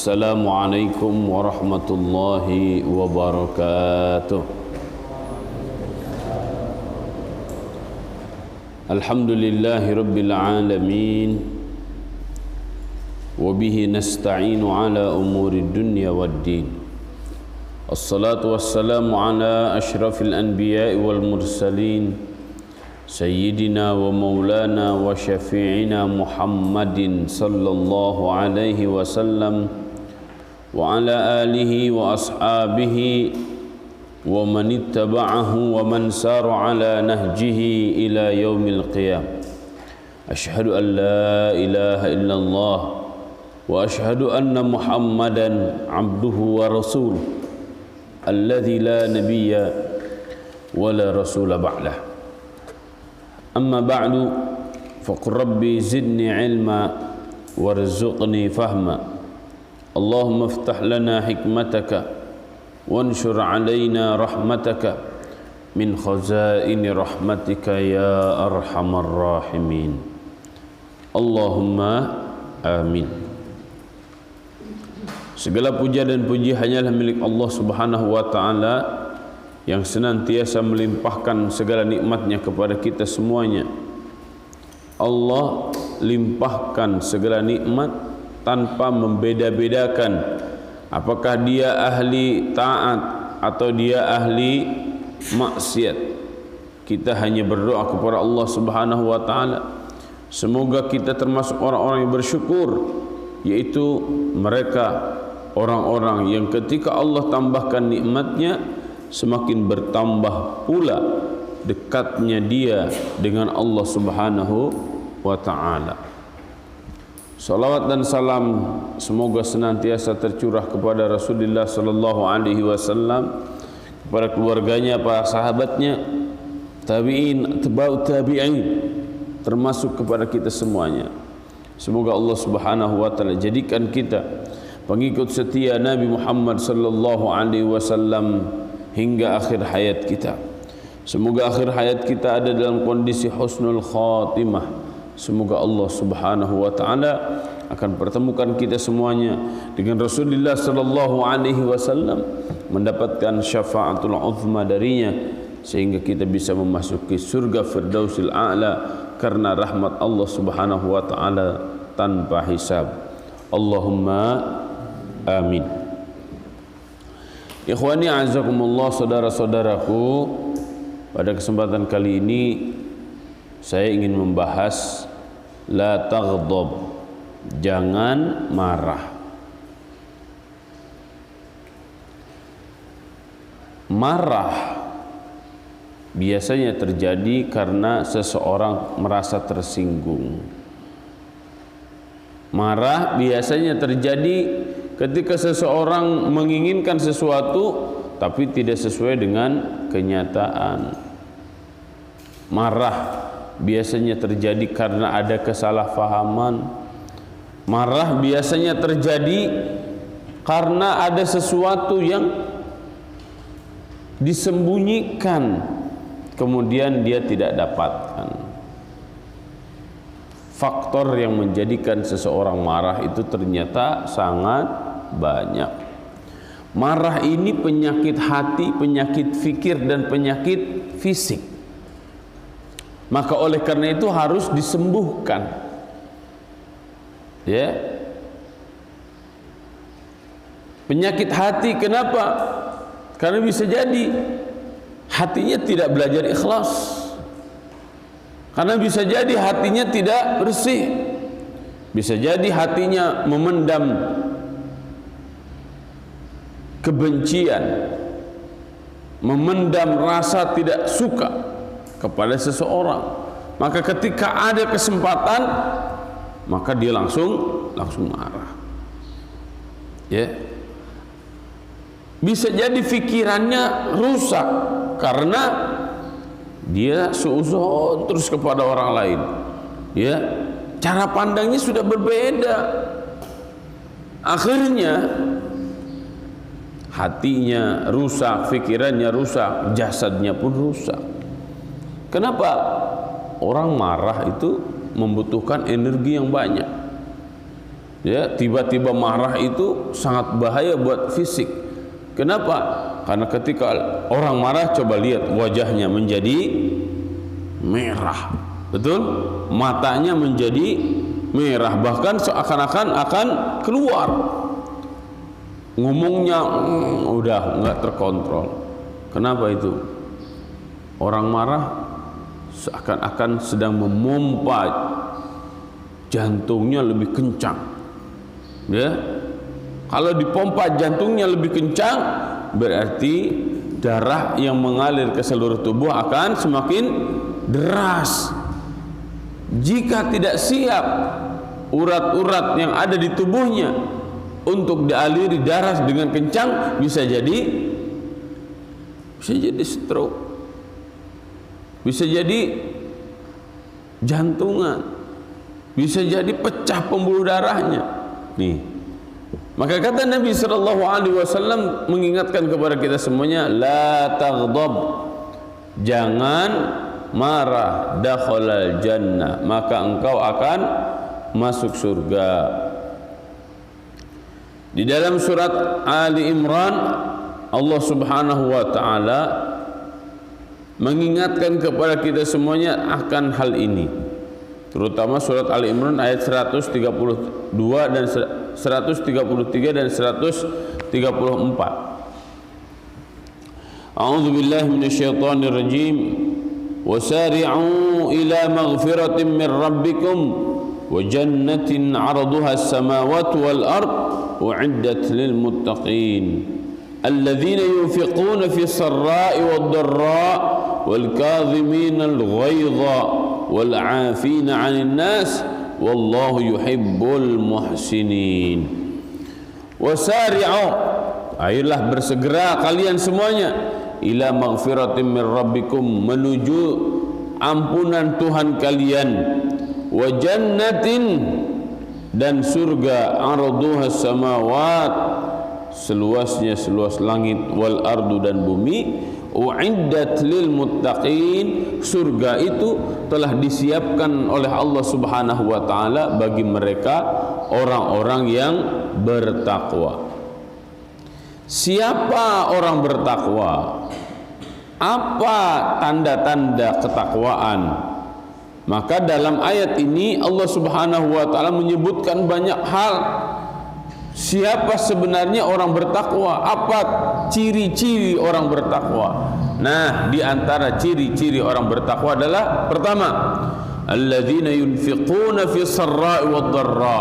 Assalamualaikum warahmatullahi wabarakatuh. Alhamdulillahi rabbil alamin. Wabihi nasta'inu ala umuri dunya waddin. Assalatu wassalamu ala ashrafil anbiya'i wal mursalin, Sayyidina wa maulana wa syafi'ina Muhammadin sallallahu alaihi wasallam wa ala alihi wa ashabihi wa man ittaba'ahu wa man sara ala nahjihi ila yaumil qiyam. Ashhadu an la ilaha illallah wa ashhadu anna Muhammadan abduhu wa rasuluh alladzi la nabiyya wa la rasula ba'dah. Amma ba'du, faqur rabbi zidni ilma warzuqni fahma. Allahumma iftah lana hikmataka wanshur alaina rahmataka min khazaini rahmatika ya arhamar rahimin. Allahumma amin. Segala puja dan puji hanyalah milik Allah Subhanahu wa ta'ala yang senantiasa melimpahkan segala nikmatnya kepada kita semuanya. Allah limpahkan segala nikmat tanpa membeda-bedakan apakah dia ahli taat atau dia ahli maksiat. Kita hanya berdoa kepada Allah Subhanahu wa taala, semoga kita termasuk orang-orang yang bersyukur, yaitu mereka orang-orang yang ketika Allah tambahkan nikmatnya semakin bertambah pula dekatnya dia dengan Allah Subhanahu wa ta'ala. Salawat dan salam semoga senantiasa tercurah kepada Rasulullah sallallahu alaihi wasallam, kepada keluarganya, para sahabatnya, tabi'in, atba'ut tabi'in, termasuk kepada kita semuanya. Semoga Allah Subhanahu wa ta'ala jadikan kita pengikut setia Nabi Muhammad sallallahu alaihi wasallam hingga akhir hayat kita. Semoga akhir hayat kita ada dalam kondisi husnul khatimah. Semoga Allah Subhanahu wa ta'ala akan pertemukan kita semuanya dengan Rasulullah sallallahu alaihi wasallam, mendapatkan syafaatul uzma darinya sehingga kita bisa memasuki surga Firdausil A'la karena rahmat Allah Subhanahu wa ta'ala tanpa hisab. Allahumma amin. Ikhwani a'azakumullah, saudara-saudaraku, pada kesempatan kali ini saya ingin membahas la taghdab, jangan marah. Marah biasanya terjadi karena seseorang merasa tersinggung. Marah biasanya terjadi ketika seseorang menginginkan sesuatu tapi tidak sesuai dengan kenyataan. Marah biasanya terjadi karena ada kesalahpahaman. Marah biasanya terjadi karena ada sesuatu yang disembunyikan kemudian dia tidak dapatkan. Faktor yang menjadikan seseorang marah itu ternyata sangat banyak. Marah ini penyakit hati, penyakit fikir, dan penyakit fisik. Maka oleh karena itu harus disembuhkan. Ya. Penyakit hati kenapa? Karena bisa jadi hatinya tidak belajar ikhlas. Karena bisa jadi hatinya tidak bersih. Bisa jadi hatinya memendam kebencian, memendam rasa tidak suka kepada seseorang. Maka ketika ada kesempatan, maka dia langsung marah. Ya. Bisa jadi pikirannya rusak karena dia suuzon terus kepada orang lain. Ya, cara pandangnya sudah berbeda. Akhirnya hatinya rusak, pikirannya rusak, jasadnya pun rusak. Kenapa? Orang marah itu membutuhkan energi yang banyak. Ya, tiba-tiba marah itu sangat bahaya buat fisik. Kenapa? Karena ketika orang marah, coba lihat wajahnya menjadi merah. Betul? Matanya menjadi merah, bahkan seakan-akan akan keluar. Ngomongnya udah nggak terkontrol. Kenapa itu? Orang marah seakan-akan sedang memompa jantungnya lebih kencang. Ya, kalau dipompa jantungnya lebih kencang, berarti darah yang mengalir ke seluruh tubuh akan semakin deras. Jika tidak siap urat-urat yang ada di tubuhnya untuk dialiri darah dengan kencang, bisa jadi stroke, bisa jadi jantungan, bisa jadi pecah pembuluh darahnya. Nih, maka kata Nabi sallallahu alaihi wasallam mengingatkan kepada kita semuanya, la taghdab, jangan marah, dakhalal jannah, maka engkau akan masuk surga. Di dalam surat Ali Imran, Allah Subhanahu wa taala mengingatkan kepada kita semuanya akan hal ini, terutama surat Ali Imran ayat 132 dan 133 dan 134. A'udzu billahi minasyaitonir rajim. وسارعوا إلى مغفرة من ربكم وجنة عرضها السماوات والأرض أعدت للمتقين الذين ينفقون في السراء والضراء والكاظمين الغيظ والعافين عن الناس والله يحب المحسنين. وسارعوا, ayolah bersegera kalian semuanya, ila maghfiratin min rabbikum, menuju ampunan Tuhan kalian, wa jannatin, dan surga, arduha samawat, seluasnya seluas langit, wal ardu, dan bumi, uiddat lil muttaqin, surga itu telah disiapkan oleh Allah Subhanahu wa taala bagi mereka orang-orang yang bertakwa. Siapa orang bertakwa? Apa tanda-tanda ketakwaan? Maka dalam ayat ini Allah Subhanahu wa taala menyebutkan banyak hal. Siapa sebenarnya orang bertakwa? Apa ciri-ciri orang bertakwa? Nah, di antara ciri-ciri orang bertakwa adalah pertama, alladzina yunfiquna fi sarra'i wad dharra.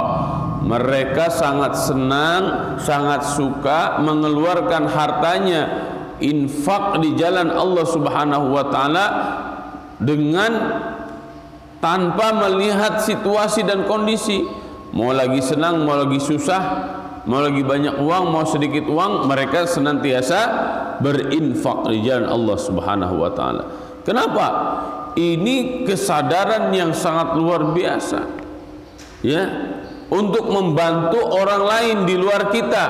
Mereka sangat senang, sangat suka mengeluarkan hartanya, infak di jalan Allah Subhanahu wa taala dengan tanpa melihat situasi dan kondisi. Mau lagi senang, mau lagi susah, mau lagi banyak uang, mau sedikit uang, mereka senantiasa berinfak di jalan Allah Subhanahu wa taala. Kenapa? Ini kesadaran yang sangat luar biasa. Ya, untuk membantu orang lain di luar kita,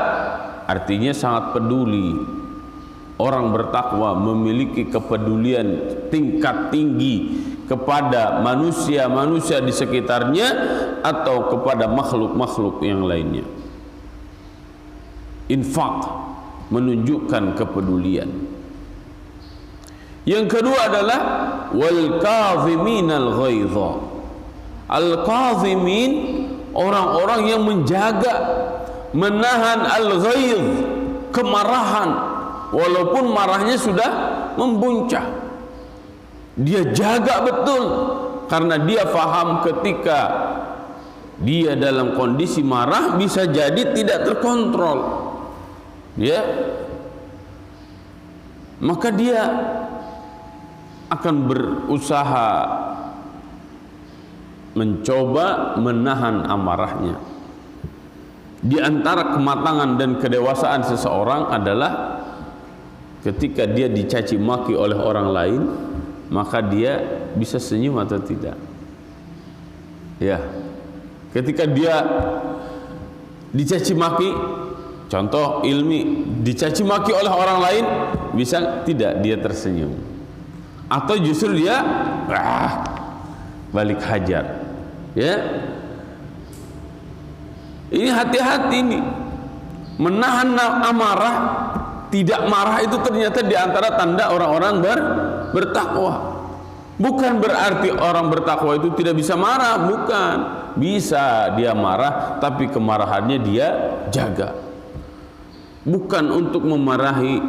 artinya sangat peduli. Orang bertakwa memiliki kepedulian tingkat tinggi kepada manusia-manusia di sekitarnya atau kepada makhluk-makhluk yang lainnya. Infak menunjukkan kepedulian. Yang kedua adalah wal kaziminal ghaidha. Al-kazimin, orang-orang yang menjaga, menahan al-ghaidh, kemarahan, walaupun marahnya sudah membuncah. Dia jaga betul karena dia faham ketika dia dalam kondisi marah bisa jadi tidak terkontrol. Ya, maka dia akan berusaha mencoba menahan amarahnya. Di antara kematangan dan kedewasaan seseorang adalah ketika dia dicaci maki oleh orang lain, maka dia bisa senyum atau tidak. Ya, ketika dia dicaci maki, Contoh ilmi, dicaci maki oleh orang lain, bisa tidak dia tersenyum, atau justru dia balik hajar. Ya, ini hati-hati nih, menahan amarah. Tidak marah itu ternyata diantara tanda orang-orang bertakwa. Bukan berarti orang bertakwa itu tidak bisa marah, bukan. Bisa dia marah, tapi kemarahannya dia jaga. Bukan untuk memarahi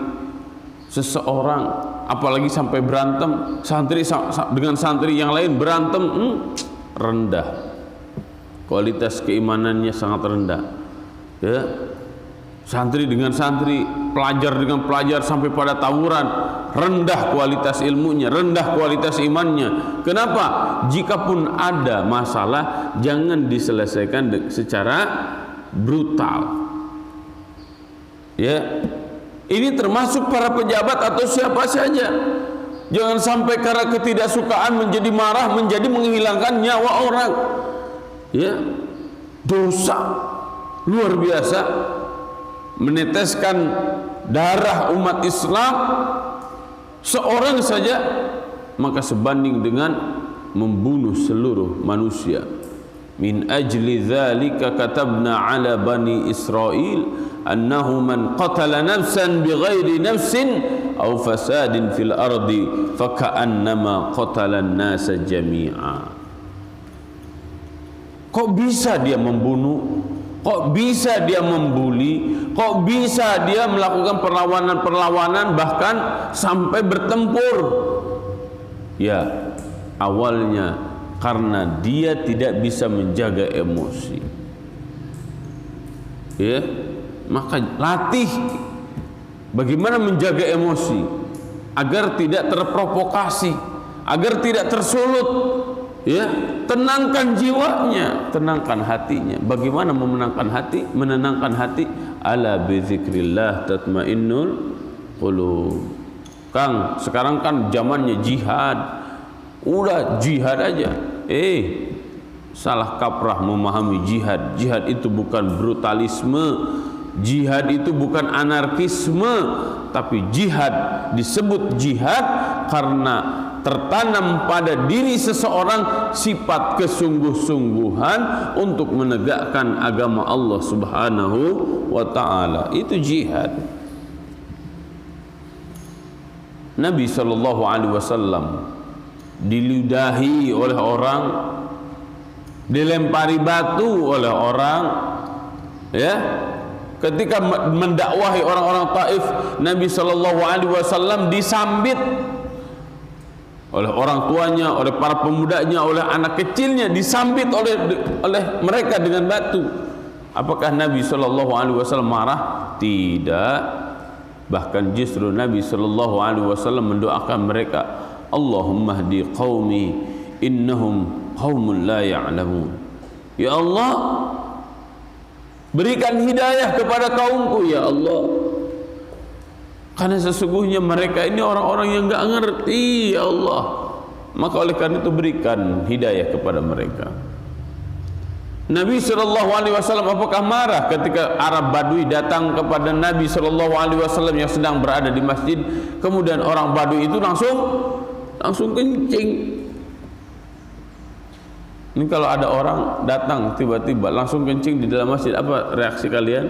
seseorang, apalagi sampai berantem, santri dengan santri yang lain berantem, rendah. Kualitas keimanannya sangat rendah. Ya. Santri dengan santri, pelajar dengan pelajar sampai pada tawuran, rendah kualitas ilmunya, rendah kualitas imannya. Kenapa? Jikapun ada masalah, jangan diselesaikan secara brutal. Ya, ini termasuk para pejabat atau siapa saja. Jangan sampai karena ketidaksukaan menjadi marah, menjadi menghilangkan nyawa orang. Ya, dosa luar biasa. Meneteskan darah umat Islam seorang saja, maka sebanding dengan membunuh seluruh manusia. Min ajli dzalika katabna ala bani Israil annahu man qatala nafsan bighairi nafsin aw fasadin fil ardi faka'annama qatala an-nasa jami'a. Kok bisa dia membunuh? Kok bisa dia membuli? Kok bisa dia melakukan perlawanan-perlawanan bahkan sampai bertempur? Ya, awalnya karena dia tidak bisa menjaga emosi. Ya, maka latih bagaimana menjaga emosi agar tidak terprovokasi, agar tidak tersulut. Ya, tenangkan jiwanya, tenangkan hatinya. Bagaimana memenangkan hati? Menenangkan hati, ala bizikrillah tatmainnul qulub. Kang, sekarang kan zamannya jihad. Udah jihad aja. Salah kaprah memahami jihad. Jihad itu bukan brutalisme. Jihad itu bukan anarkisme, tapi jihad disebut jihad karena tertanam pada diri seseorang sifat kesungguh-sungguhan untuk menegakkan agama Allah Subhanahu wa ta'ala. Itu jihad. Nabi SAW diludahi oleh orang, dilempari batu oleh orang, ya. Ketika mendakwahi orang-orang Taif, Nabi SAW disambit oleh orang tuanya, oleh para pemudanya, oleh anak kecilnya, disambit oleh mereka dengan batu. Apakah Nabi SAW marah? Tidak. Bahkan justru Nabi SAW mendoakan mereka, Allahumma hdi qaumi innahum qaumun la ya'lamun. Ya Allah, berikan hidayah kepada kaumku, ya Allah, karena sesungguhnya mereka ini orang-orang yang enggak ngerti, ya Allah. Maka oleh karena itu berikan hidayah kepada mereka. Nabi SAW apakah marah ketika Arab Badui datang kepada Nabi SAW yang sedang berada di masjid, kemudian orang Badui itu langsung kencing? Ini kalau ada orang datang tiba-tiba langsung kencing di dalam masjid, apa reaksi kalian?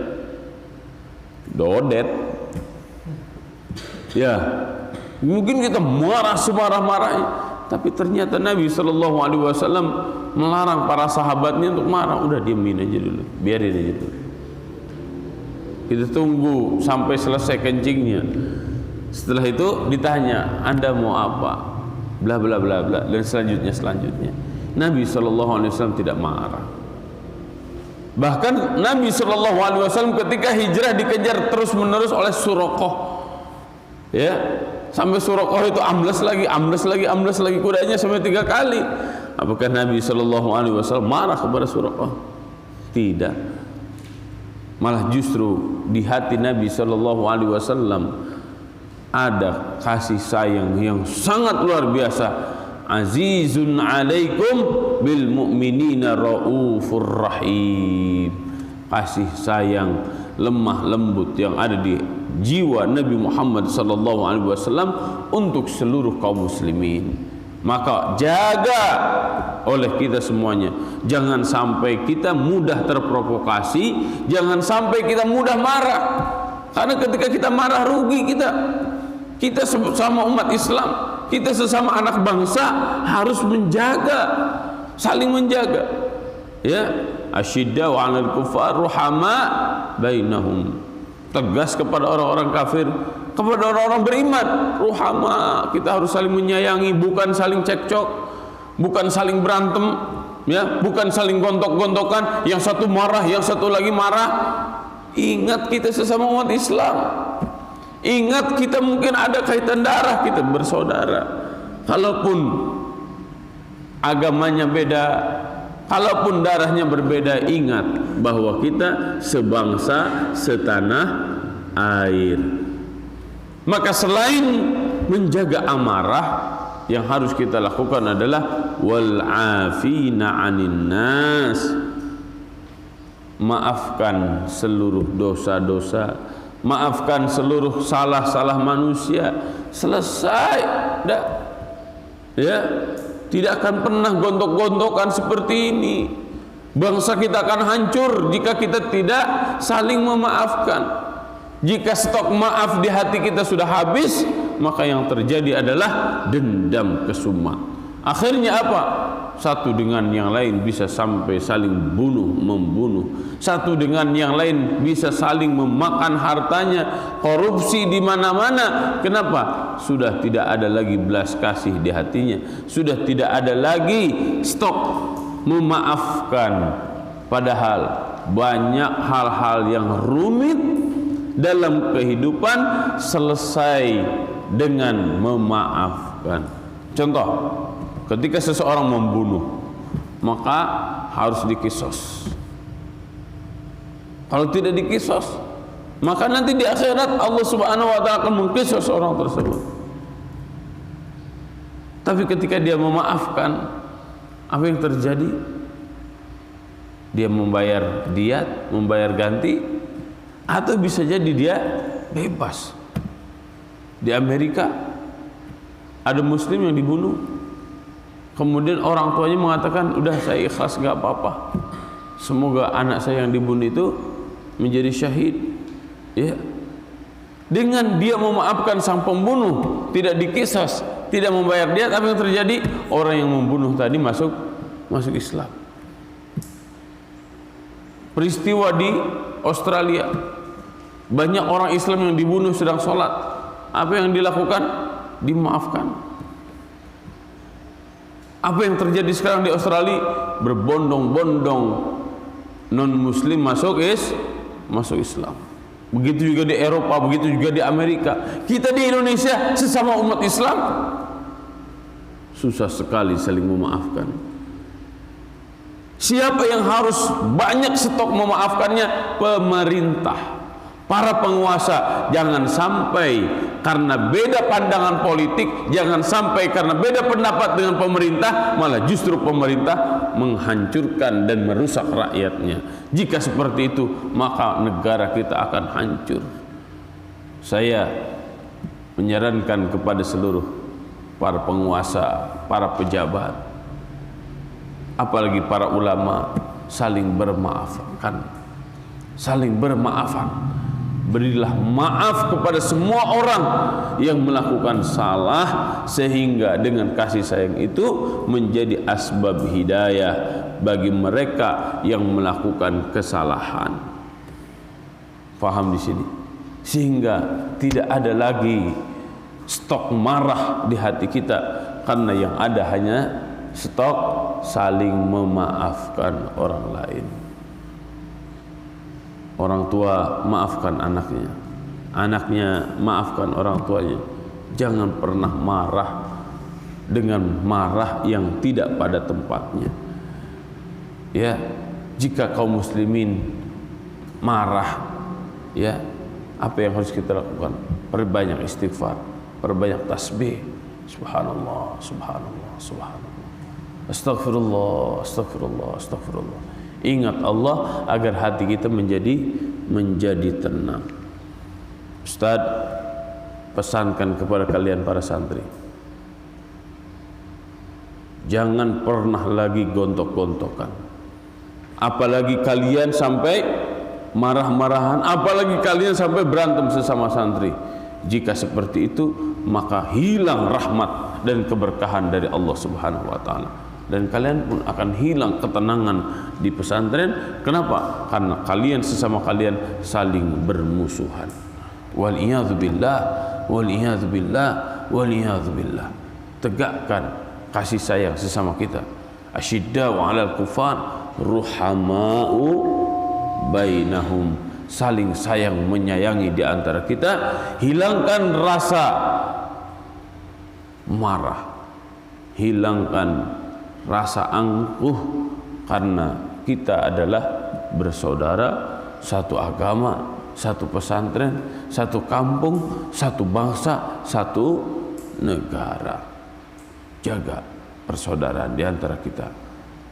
Dodet. Ya, mungkin kita marah semarah-marahnya, tapi ternyata Nabi SAW melarang para sahabatnya untuk marah. Udah diemin aja dulu, biarin aja dulu. Kita tunggu sampai selesai kencingnya. Setelah itu ditanya, Anda mau apa? Bla bla bla bla, dan selanjutnya. Nabi SAW tidak marah. Bahkan Nabi SAW ketika hijrah dikejar terus menerus oleh Suraqah. Ya, sampai Suraqah itu ambles lagi kudanya sampai 3 kali. Apakah Nabi SAW marah kepada Suraqah? Tidak. Malah justru di hati Nabi SAW ada kasih sayang yang sangat luar biasa. Azizun alaikum bil mu'minina raufur rahim. Kasih sayang lemah lembut yang ada di jiwa Nabi Muhammad sallallahu alaihi wasallam untuk seluruh kaum muslimin. Maka jaga oleh kita semuanya, jangan sampai kita mudah terprovokasi, jangan sampai kita mudah marah. Karena ketika kita marah rugi kita. Kita sesama umat Islam, kita sesama anak bangsa harus menjaga, saling menjaga. Ya, asyidda wa 'alal kuffar ruhama bainahum. Tegas kepada orang-orang kafir, kepada orang-orang beriman, ruhama. Kita harus saling menyayangi, bukan saling cekcok, bukan saling berantem, ya, bukan saling gontok-gontokan, yang satu marah, yang satu lagi marah. Ingat kita sesama umat Islam. Ingat kita mungkin ada kaitan darah, kita bersaudara. Kalaupun agamanya beda, kalaupun darahnya berbeda, ingat bahwa kita sebangsa, setanah air. Maka selain menjaga amarah, yang harus kita lakukan adalah wal afina 'anin nas. Maafkan seluruh dosa-dosa, maafkan seluruh salah-salah manusia. Selesai, dah. Ya, tidak akan pernah gontok-gontokan seperti ini. Bangsa kita akan hancur jika kita tidak saling memaafkan. Jika stok maaf di hati kita sudah habis, maka yang terjadi adalah dendam kesumat. Akhirnya apa? Satu dengan yang lain bisa sampai saling membunuh. Satu dengan yang lain bisa saling memakan hartanya, korupsi di mana-mana. Kenapa? Sudah tidak ada lagi belas kasih di hatinya. Sudah tidak ada lagi stok memaafkan. Padahal banyak hal-hal yang rumit dalam kehidupan selesai dengan memaafkan. Contoh, ketika seseorang membunuh, maka harus dikisos. Kalau tidak dikisos, maka nanti di akhirat Allah Subhanahu wa taala akan mengkisos orang tersebut. Tapi ketika dia memaafkan, apa yang terjadi? Dia membayar diat, membayar ganti, atau bisa jadi dia bebas. Di Amerika ada muslim yang dibunuh, kemudian orang tuanya mengatakan, udah saya ikhlas, gak apa-apa, semoga anak saya yang dibunuh itu menjadi syahid. Ya, dengan dia memaafkan sang pembunuh, tidak dikisas, tidak membayar diat, apa yang terjadi? Orang yang membunuh tadi masuk Islam. Peristiwa di Australia, banyak orang Islam yang dibunuh sedang sholat. Apa yang dilakukan? Dimaafkan. Apa yang terjadi sekarang di Australia? Berbondong-bondong non muslim masuk Islam. Begitu juga di Eropa, begitu juga di Amerika. Kita di Indonesia sesama umat Islam susah sekali saling memaafkan. Siapa yang harus banyak stok memaafkannya? Pemerintah, para penguasa. Jangan sampai karena beda pandangan politik, jangan sampai karena beda pendapat dengan pemerintah, malah justru pemerintah menghancurkan dan merusak rakyatnya. Jika seperti itu, maka negara kita akan hancur. Saya menyarankan kepada seluruh para penguasa, para pejabat, apalagi para ulama, saling bermaafkan, saling bermaafan. Berilah maaf kepada semua orang yang melakukan salah, sehingga dengan kasih sayang itu menjadi asbab hidayah bagi mereka yang melakukan kesalahan. Faham di sini? Sehingga tidak ada lagi stok marah di hati kita, karena yang ada hanya stok saling memaafkan orang lain. Orang tua maafkan anaknya, anaknya maafkan orang tuanya. Jangan pernah marah dengan marah yang tidak pada tempatnya. Ya, jika kaum muslimin marah, ya, apa yang harus kita lakukan? Perbanyak istighfar, perbanyak tasbih. Subhanallah, subhanallah, subhanallah. Astagfirullah, astagfirullah, astagfirullah. Ingat Allah agar hati kita menjadi menjadi tenang. Ustaz, pesankan kepada kalian para santri, jangan pernah lagi gontok-gontokan, apalagi kalian sampai marah-marahan, apalagi kalian sampai berantem sesama santri. Jika seperti itu, maka hilang rahmat dan keberkahan dari Allah Subhanahu wa taala, dan kalian pun akan hilang ketenangan di pesantren. Kenapa? Karena kalian sesama kalian saling bermusuhan. Wal iyadzu billah, wal iyadzu billah, wal iyadzu billah. Tegakkan kasih sayang sesama kita. Asyidda'u 'alal kufar ruhama'u bainahum. Saling sayang menyayangi di antara kita. Hilangkan rasa marah, hilangkan rasa angkuh, karena kita adalah bersaudara, satu agama, satu pesantren, satu kampung, satu bangsa, satu negara. Jaga persaudaraan di antara kita.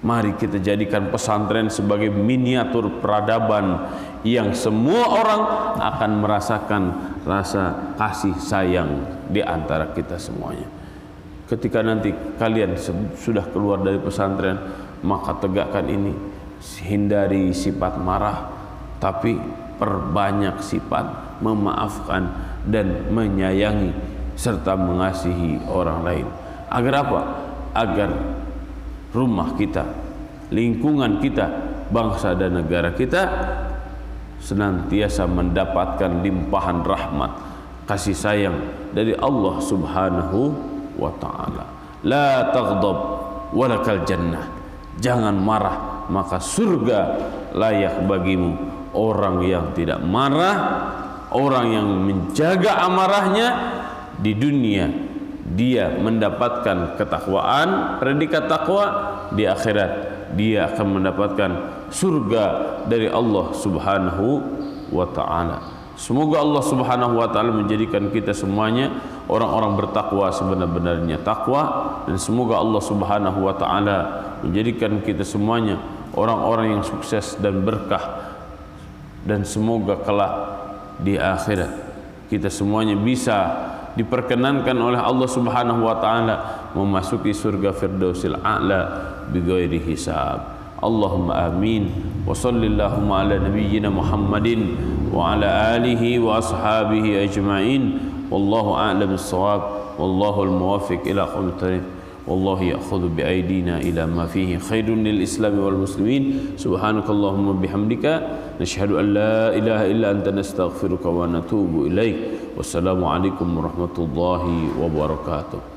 Mari kita jadikan pesantren sebagai miniatur peradaban yang semua orang akan merasakan rasa kasih sayang di antara kita semuanya. Ketika nanti kalian sudah keluar dari pesantren, maka tegakkan ini. Hindari sifat marah, tapi perbanyak sifat memaafkan dan menyayangi serta mengasihi orang lain. Agar apa? Agar rumah kita, lingkungan kita, bangsa dan negara kita senantiasa mendapatkan limpahan rahmat, kasih sayang dari Allah Subhanahu wa ta'ala. La taghdab walakal jannah. Jangan marah, maka surga layak bagimu. Orang yang tidak marah, orang yang menjaga amarahnya di dunia, dia mendapatkan ketakwaan, predikat takwa. Di akhirat dia akan mendapatkan surga dari Allah Subhanahu wa ta'ala. Semoga Allah Subhanahu wa ta'ala menjadikan kita semuanya orang-orang bertakwa sebenar-benarnya takwa, dan semoga Allah Subhanahu wa ta'ala menjadikan kita semuanya orang-orang yang sukses dan berkah, dan semoga kelak di akhirat kita semuanya bisa diperkenankan oleh Allah Subhanahu wa taala memasuki surga Firdausil A'la bighairi hisab. Allahumma amin. Wa sallallahu ala nabiyyina Muhammadin wa ala alihi wa ashabihi ajma'in. Wallahu a'lam bis-shawab. Wallahu al-muwaffiq ila aqwamit thariq. Wallahu ya'khudhu bi aydina ila ma fihi khairun lil Islam wal muslimin. Subhanakallahumma bihamdika nashhadu an la ilaha illa anta nastaghfiruka wa natubu ilaik. Wassalamualaikum warahmatullahi wabarakatuh.